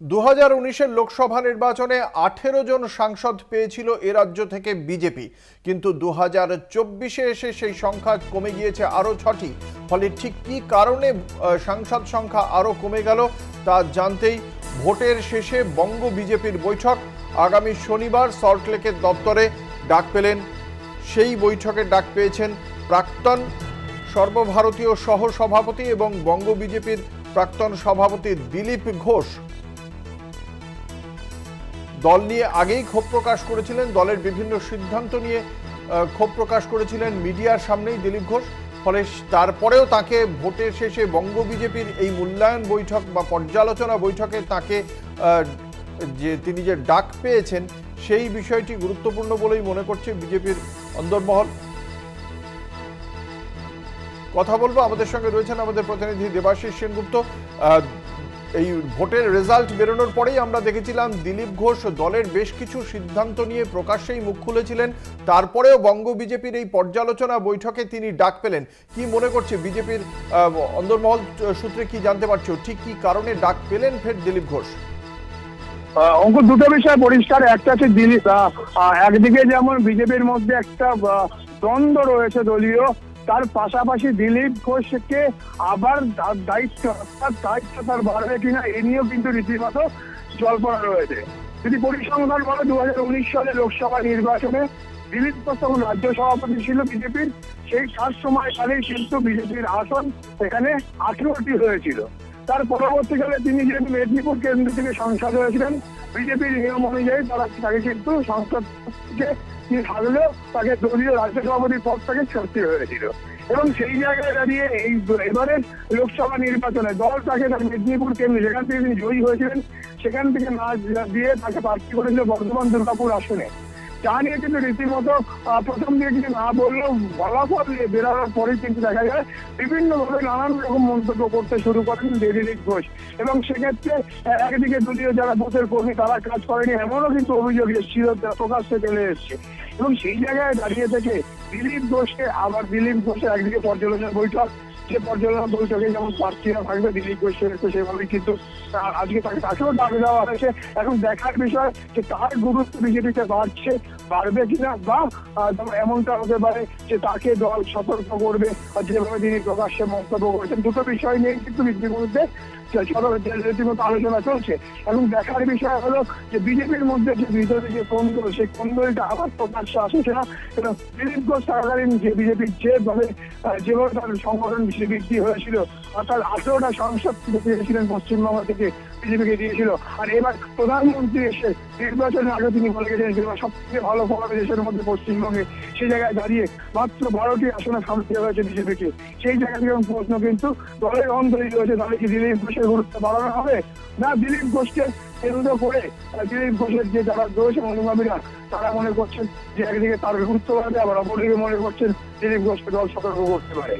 2019-এর লোকসভা নির্বাচনে 18 জন সাংসদ পেয়েছিল এ রাজ্য থেকে বিজেপি, কিন্তু 2024-এ এসে সেই সংখ্যা কমে গিয়েছে আরও 6টি। ফলে ঠিক কী কারণে সাংসদ সংখ্যা আরও কমে গেল তা জানতেই ভোটের শেষে বঙ্গ বিজেপির বৈঠক। আগামী শনিবার সল্টলেকের দপ্তরে ডাক পেলেন, সেই বৈঠকে ডাক পেয়েছেন প্রাক্তন সর্বভারতীয় সহসভাপতি এবং বঙ্গ বিজেপির প্রাক্তন সভাপতি দিলীপ ঘোষ। দল নিয়ে আগেই ক্ষোভ প্রকাশ করেছিলেন, দলের বিভিন্ন সিদ্ধান্ত নিয়ে ক্ষোভ প্রকাশ করেছিলেন মিডিয়ার সামনেই দিলীপ ঘোষ। ফলে তারপরেও তাকে ভোটের শেষে বঙ্গ বিজেপির এই মূল্যায়ন বৈঠক বা পর্যালোচনা বৈঠকে তাকে তিনি যে ডাক পেয়েছেন সেই বিষয়টি গুরুত্বপূর্ণ বলেই মনে করছে বিজেপির অন্দরমহল। কথা বলবো, আমাদের সঙ্গে রয়েছেন আমাদের প্রতিনিধি দেবাশিস সেনগুপ্ত। এই ভোটের রেজাল্ট বেরোনোর পরেই আমরা দেখেছিলাম দিলীপ ঘোষ দলের বেশ কিছু সিদ্ধান্ত নিয়ে প্রকাশ্যেই মুখ খুলেছিলেন, তারপরেও বঙ্গ বিজেপির এই পর্যালোচনা বৈঠকে তিনি ডাক পেলেন। কি মনে করছে বিজেপির অন্দরমহল সূত্রে কি জানতে পারছো, ঠিক কি কারণে ডাক পেলেন ফের দিলীপ ঘোষ? অঙ্কুর, দুটো বিষয় পরিষ্কার। একটা হচ্ছে দিলীপ, একদিকে যেমন বিজেপির মধ্যে একটা দ্বন্দ্ব রয়েছে দলীয়, তার পাশাপাশি দিলীপ ঘোষকে আবার দায়িত্ব তার বাড়বে কিনা এ নিয়েও কিন্তু রীতিমতো জল্পনা রয়েছে। যদি পরিসংখ্যান বলে 2019 সালে লোকসভা নির্বাচনে দিলীপ ঘোষ তখন রাজ্য সভাপতি ছিল বিজেপির, সেই তার সময়কালেই কিন্তু বিজেপির আসন এখানে 18টি হয়েছিল। তার পরবর্তীকালে তিনি যেহেতু মেদিনীপুর কেন্দ্র থেকে সাংসদ হয়েছিলেন, বিজেপির নিয়ম অনুযায়ী তাকে কিন্তু সংসদ থেকে থাকলেও তাকে দলীয় রাজ্য সভাপতির পদ থেকে ছাড়তে হয়েছিল। এবং সেই জায়গায় দাঁড়িয়ে এই এবারে লোকসভা নির্বাচনে দল তাকে তার মেদিনীপুর কেন্দ্র, যেখান থেকে তিনি জয়ী হয়েছিলেন, সেখান থেকে না দিয়ে তাকে প্রার্থী করেছিল বর্ধমান দুর্গাপুর আসনে। যা নিয়ে কিন্তু রীতিমতো প্রথম দিকে কিছু না বললেও ফলাফল বেরোনোর পরেই কিন্তু দেখা যায় বিভিন্নভাবে নানান রকম মন্তব্য করতে শুরু করেন দিলীপ ঘোষ। এবং সেক্ষেত্রে একদিকে দলীয় যারা বুথের কর্মী তারা কাজ করেনি এমনও কিন্তু অভিযোগ এসেছিল, প্রকাশ্যে চলে এসছে। এবং সেই জায়গায় দাঁড়িয়ে থেকে দিলীপ ঘোষের একদিকে পর্যালোচনা বৈঠক, যে পর্যালোচনা বৈঠকে যেমন প্রার্থীরা থাকবে দিলীপ ঘোষের সেভাবেই কিন্তু আজকে তাকেও ডাক দেওয়া হয়েছে। এখন দেখার বিষয় যে তার গুরুত্ব বিজেপিতে বাড়বে কিনা, বা এমনটা হতে পারে যে তাকে দল সতর্ক করবে যেভাবে তিনি প্রকাশ্যে মন্তব্য করেছেন। দুটো বিষয় নিয়ে কিন্তু বিজেপির মধ্যে রীতিমতো আলোচনা চলছে। এবং দেখার বিষয় হলো যে বিজেপির মধ্যে যে ভিতরে যে কোন্দল, সেই কোন্দলটা আবার প্রকাশ্যে আসছে না। দিলীপ ঘোষ থাকাকালীন যে বিজেপির যেভাবে তার সংগঠন বৃদ্ধি হয়েছিল, অর্থাৎ 18টা সংসদ পেয়েছিলেন পশ্চিমবঙ্গ থেকে বিজেপিকে দিয়েছিল। আর এবার প্রধানমন্ত্রী এসে নির্বাচনের আগে তিনি বলে গেছেন সবথেকে ভালো ফল হবে দেশের মধ্যে পশ্চিমবঙ্গে। সেই জায়গায় দাঁড়িয়ে মাত্র 12টি আসনে সামনে হয়েছে বিজেপিকে। সেই জায়গা থেকে প্রশ্ন কিন্তু দলের অন্তরী রয়েছে, তাহলে কি দিলীপ ঘোষের গুরুত্ব বাড়ানো হবে না দিলীপ ঘোষকে কেন্দ্র করে দিলীপ ঘোষের যে যারা রয়েছে অনুগামীরা তারা মনে করছেন যে একদিকে তার গুরুত্ব বাড়বে, আবার অপরদিকে মনে করছেন দিলীপ ঘোষকে দল সতর্ক করতে পারে।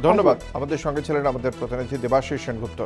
ধন্যবাদ। আমাদের সঙ্গে ছিলেন আমাদের প্রতিনিধি দেবাশিস সেনগুপ্ত।